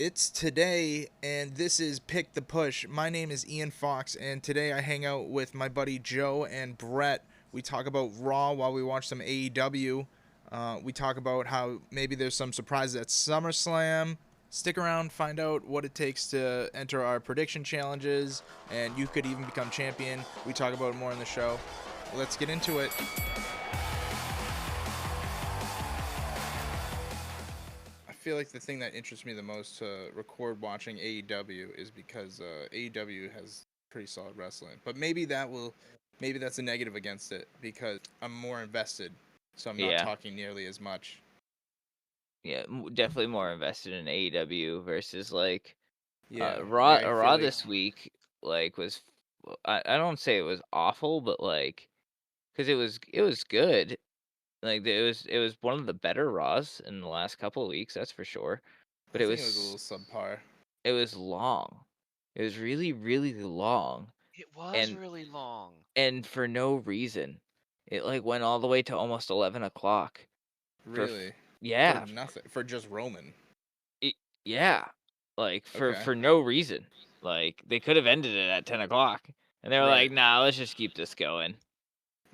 It's today, and this is Pick the Push. My name is Ian Fox, and today I hang out with my buddy Joe and Brett. We talk about Raw while we watch some AEW. We talk about how maybe there's some surprises at SummerSlam. Stick around, find out what it takes to enter our prediction challenges, and you could even become champion. We talk about it more in the show. Let's get into it. I feel like the thing that interests me the most to record watching AEW is because AEW has pretty solid wrestling. But maybe that's a negative against it because I'm more invested, so I'm not Yeah, talking nearly as much. yeah, definitely more invested in AEW versus like Yeah, Raw. like I feel Raw like this week was I don't say it was awful, but like because it was good. Like it was one of the better Raws in the last couple of weeks, that's for sure. I But it think it was a was little subpar. it was long. It was really really long, It was and really long. for no reason. It like went all the way to almost 11 o'clock. For Really, for yeah, nothing, for just Roman. It yeah, like, Okay, for no reason. Like, they could have ended it at 10 o'clock, and they were right. like, "Nah, let's just keep this going."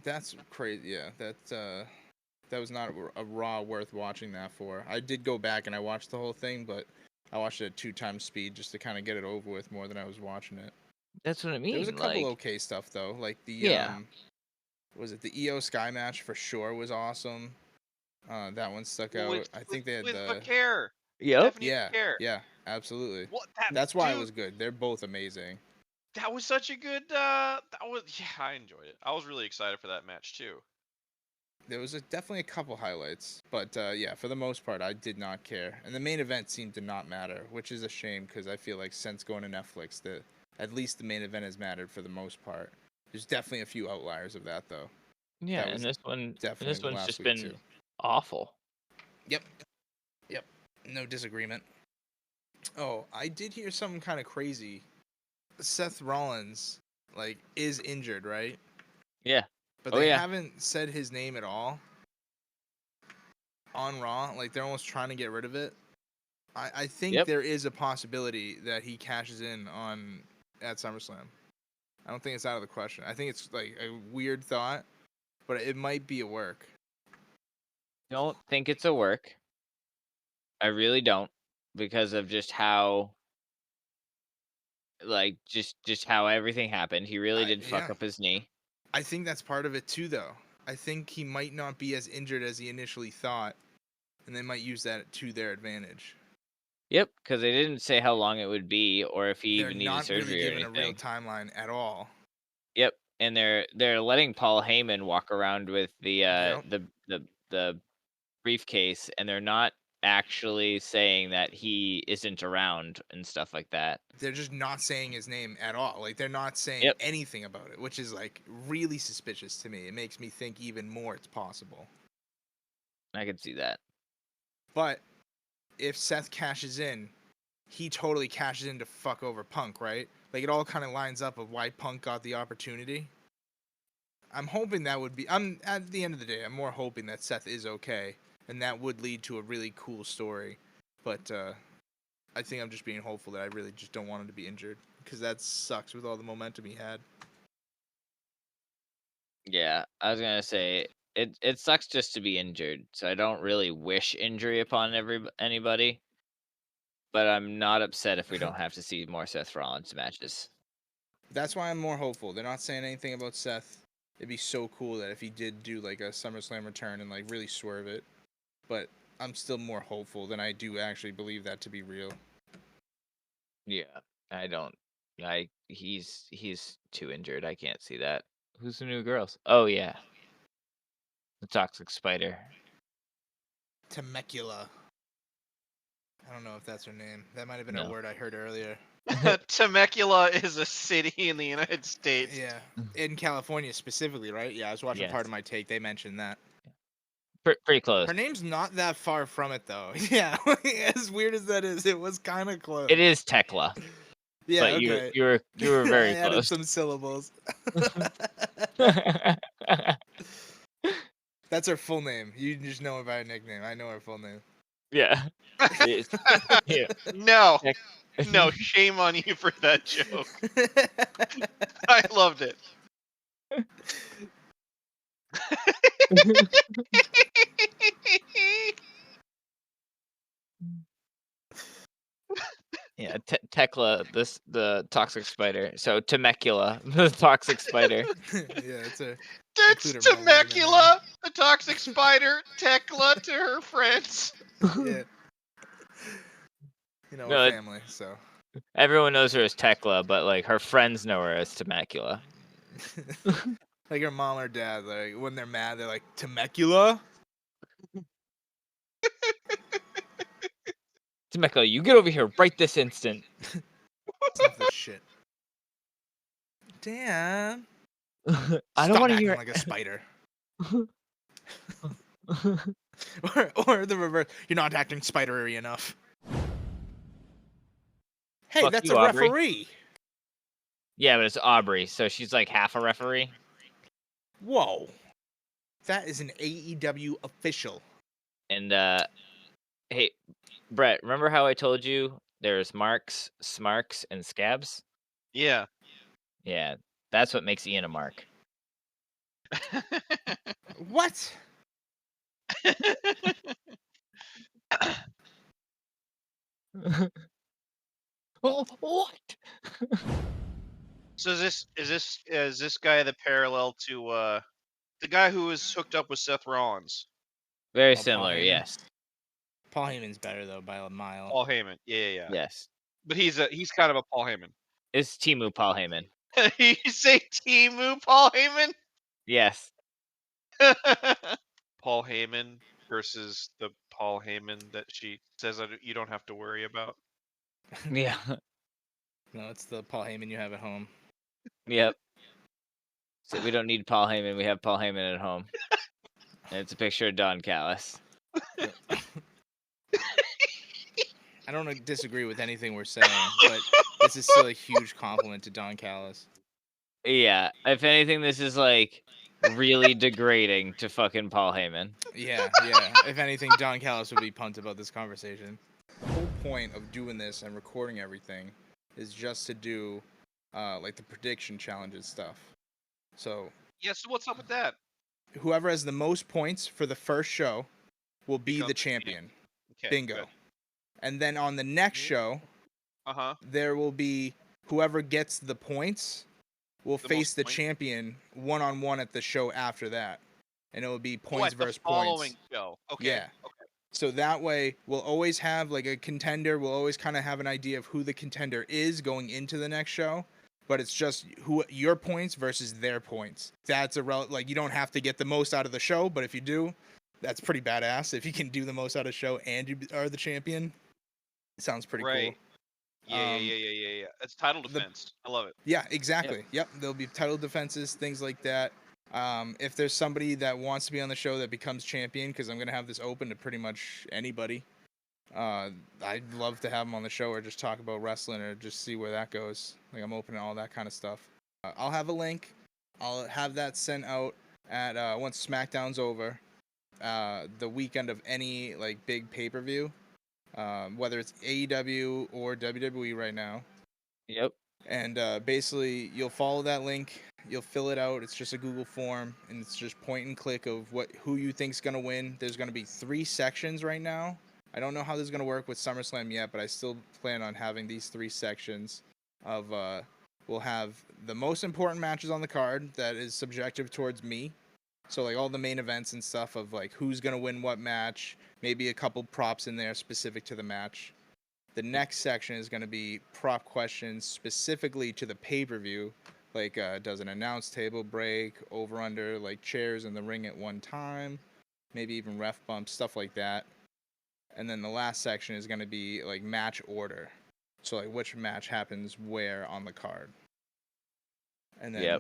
That's crazy. Yeah, that was not a Raw worth watching that for. I did go back and I watched the whole thing, but I watched it at 2 times speed just to kind of get it over with more than I was watching it. That's what I There was a mean, couple like okay stuff though, like the yeah. was it the EO Sky match for sure was awesome. That one stuck With out. I with think they had with the Vaquer. Yep. Stephanie yeah Vaquer. yeah absolutely. What that That's why it dude, was good. They're both amazing. that was such a good that was yeah, I enjoyed it. I was really excited for that match too. There was definitely a couple highlights, but yeah, for the most part, I did not care. And the main event seemed to not matter, which is a shame because I feel like since going to Netflix, at least the main event has mattered for the most part. There's definitely a few outliers of that though. Yeah, That and was this definitely one's last just week too. been awful. Yep, yep, no disagreement. Oh, I did hear something kind of crazy. Seth Rollins is injured, right? Yeah. But Oh, they yeah. haven't said his name at all on Raw. Like they're almost trying to get rid of it. I think Yep. there is a possibility that he cashes in on at SummerSlam. I don't think it's out of the question. I think it's like a weird thought, but it might be a work. Don't think it's a work. I really don't, because of just how like, just how everything happened. He really did fuck Yeah, up his knee. I think that's part of it too, though. I think he might not be as injured as he initially thought, and they might use that to their advantage. Yep, because they didn't say how long it would be or if he They're even needed not really surgery or given a real anything. timeline at all. Yep, and they're letting Paul Heyman walk around with Yep. the briefcase, and they're not actually saying that he isn't around and stuff like that. They're just not saying his name at all. Like they're not saying Yep, anything about it, which is like really suspicious to me. It makes me think even more it's possible. I could see that. But if Seth cashes in, he totally cashes in to fuck over Punk, right? Like it all kind of lines up of why Punk got the opportunity. I'm hoping that would be. I'm at the end of the day, I'm more hoping that Seth is okay, and that would lead to a really cool story. But I think I'm just being hopeful that I really just don't want him to be injured because that sucks with all the momentum he had. Yeah, I was gonna say it sucks just to be injured, so I don't really wish injury upon anybody, but I'm not upset if we don't have to see more Seth Rollins matches. That's why I'm more hopeful. They're not saying anything about Seth. It'd be so cool that if he did do like a SummerSlam return and like really swerve it. But I'm still more hopeful than I do actually believe that to be real. Yeah, I don't. He's too injured. I can't see that. Who's the new girls? Oh yeah, the Toxic Spider. Temecula. I don't know if that's her name. That might have been a No. word I heard earlier. Temecula is a city in the United States. Yeah. In California specifically, right? Yeah, I was watching part Yes. of my take. They mentioned that. Pretty close. Her name's not that far from it though. Yeah. As weird as that is, it was kind of close. It is Tekla, Yeah, but you okay. you were you were I very added close. some syllables. That's her full name. You just know her by her nickname. I know her full name. Yeah. It's, yeah. No, Tech- no, shame on you for that joke. I loved it. Yeah, Tekla, the toxic spider. So Temecula, the toxic spider. Yeah, it's a That's include a red wave in there. Temecula, the toxic spider, Tekla to her friends. Yeah. You know, No, we're family, so. everyone knows her as Tekla, but like her friends know her as Temecula. Like her mom or dad, like when they're mad, they're like Temecula. Temecula, you get over here right this instant. Sniff this shit. Dan. I Stop don't want to acting hear. like a spider. or the reverse. You're not acting spidery enough. Hey, Fuck that's you, a Aubrey. referee. Yeah, but it's Aubrey, so she's like half a referee. Whoa. That is an AEW official. And hey, Brett, remember how I told you there's marks, smarks, and scabs? Yeah. Yeah, that's what makes Ian a mark. What? Oh, what? So is this guy the parallel to the guy who was hooked up with Seth Rollins? Very Oh, Paul similar, Heyman? yes. Paul Heyman's better though by a mile. Paul Heyman. Yeah. Yes. But he's kind of a Paul Heyman. It's Timu Paul Heyman. You say Timu Paul Heyman? Yes. Paul Heyman versus the Paul Heyman that she says you don't have to worry about. Yeah. No, it's the Paul Heyman you have at home. Yep. So we don't need Paul Heyman. We have Paul Heyman at home. And it's a picture of Don Callis. I don't disagree with anything we're saying, but this is still a huge compliment to Don Callis. Yeah. If anything, this is like really degrading to fucking Paul Heyman. Yeah. If anything, Don Callis would be pumped about this conversation. The whole point of doing this and recording everything is just to do like the prediction challenges stuff. So Yeah, so what's up with that? whoever has the most points for the first show will be Becomes the the champ. champion. Okay, Bingo. good. And then on the next show, Uh-huh. there will be whoever gets the points will The face most the points? champion one-on-one at the show after that. And it will be Oh, points at the versus following points. show. Okay. Yeah. Okay. So that way, we'll always have like a contender. We'll always kind of have an idea of who the contender is going into the next show. But it's just who your points versus their points. That's like you don't have to get the most out of the show, but if you do, that's pretty badass. If you can do the most out of the show and you are the champion, it sounds pretty Right. cool. Yeah. It's title defense. I love it. Yeah, exactly. Yep. There'll be title defenses, things like that. If there's somebody that wants to be on the show that becomes champion, because I'm going to have this open to pretty much anybody, I'd love to have them on the show or just talk about wrestling or just see where that goes. Like, I'm open to all that kind of stuff. I'll have a link. I'll have that sent out at once SmackDown's over, the weekend of any like big pay-per-view, whether it's AEW or WWE right now. Yep. And basically, you'll follow that link. You'll fill it out. It's just a Google form, and it's just point and click of who you think's gonna win. There's gonna be 3 sections right now. I don't know how this is gonna work with SummerSlam yet, but I still plan on having these 3 sections. Of we'll have the most important matches on the card that is subjective towards me. So like all the main events and stuff of like who's gonna win what match. Maybe a couple props in there specific to the match. The next section is going to be prop questions specifically to the pay-per-view, like does an announce table break, over-under, like chairs in the ring at one time, maybe even ref bumps, stuff like that. And then the last section is going to be like match order, so like which match happens where on the card. And then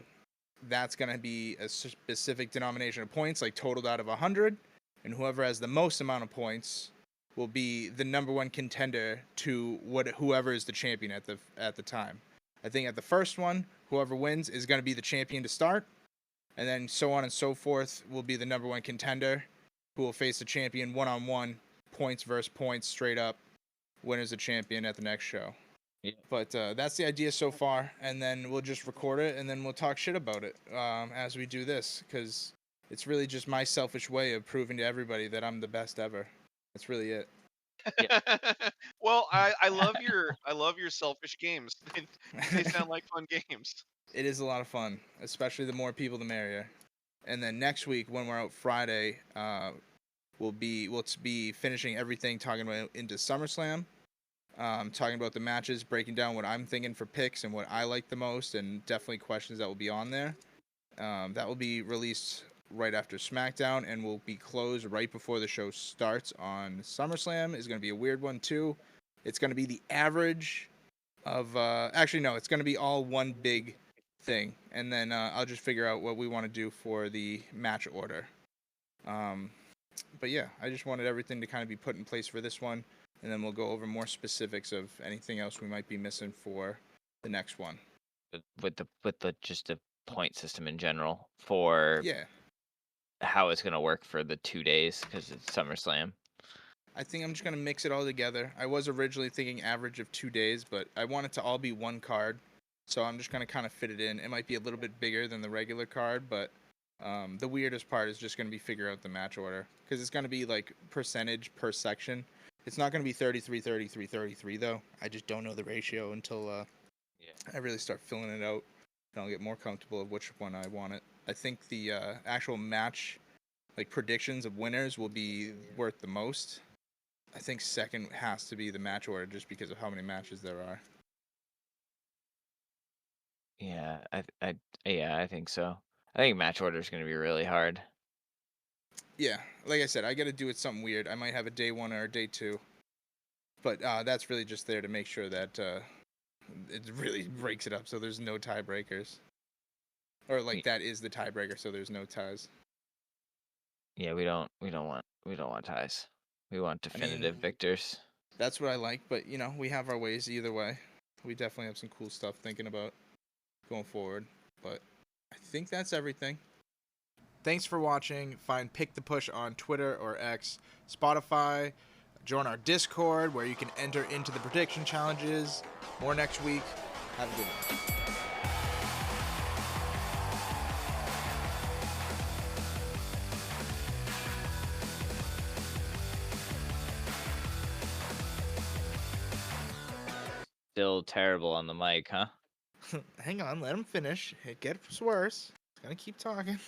that's going to be a specific denomination of points, like totaled out of 100, and whoever has the most amount of points will be the number one contender to whoever is the champion at the time. I think at the first one, whoever wins is going to be the champion to start, and then so on and so forth will be the number one contender who will face the champion one-on-one, points versus points straight up. Winner's a champion at the next show. Yeah. But that's the idea so far, and then we'll just record it, and then we'll talk shit about it as we do this, because it's really just my selfish way of proving to everybody that I'm the best ever. That's really it. Well, I love your selfish games. They sound like fun games. It is a lot of fun, especially the more people, the merrier. And then next week, when we're out Friday, we'll be finishing everything, talking about into SummerSlam, talking about the matches, breaking down what I'm thinking for picks and what I like the most, and definitely questions that will be on there. That will be released right after SmackDown, and will be closed right before the show starts on SummerSlam. Is going to be a weird one too. It's going to be the average of actually no, it's going to be all one big thing, and then I'll just figure out what we want to do for the match order. But yeah, I just wanted everything to kind of be put in place for this one, and then we'll go over more specifics of anything else we might be missing for the next one. With the just the point system in general for Yeah, how it's gonna work for the 2 days because it's SummerSlam. I think I'm just going to mix it all together. I was originally thinking average of 2 days, but I want it to all be one card, so I'm just going to kind of fit it in. It might be a little bit bigger than the regular card, but the weirdest part is just going to be figure out the match order, because it's going to be like percentage per section. It's not going to be 33, 33, 33, though. I just don't know the ratio until I really start filling it out, and I'll get more comfortable of which one I want it. I think the actual match, like predictions of winners, will be worth the most. I think second has to be the match order, just because of how many matches there are. Yeah, I think so. I think match order is gonna be really hard. Yeah, like I said, I got to do it something weird. I might have a day one or a day two, but that's really just there to make sure that it really breaks it up, so there's no tiebreakers, or like that is the tiebreaker, so there's no ties. Yeah, we don't want ties. We want definitive victors. That's what I like, but we have our ways either way. We definitely have some cool stuff thinking about going forward, but I think that's everything. Thanks for watching. Find Pick the Push on Twitter or X, Spotify. Join our Discord where you can enter into the prediction challenges. More next week. Have a good one. Still terrible on the mic, huh? Hang on, let him finish. It gets worse. It's gonna keep talking.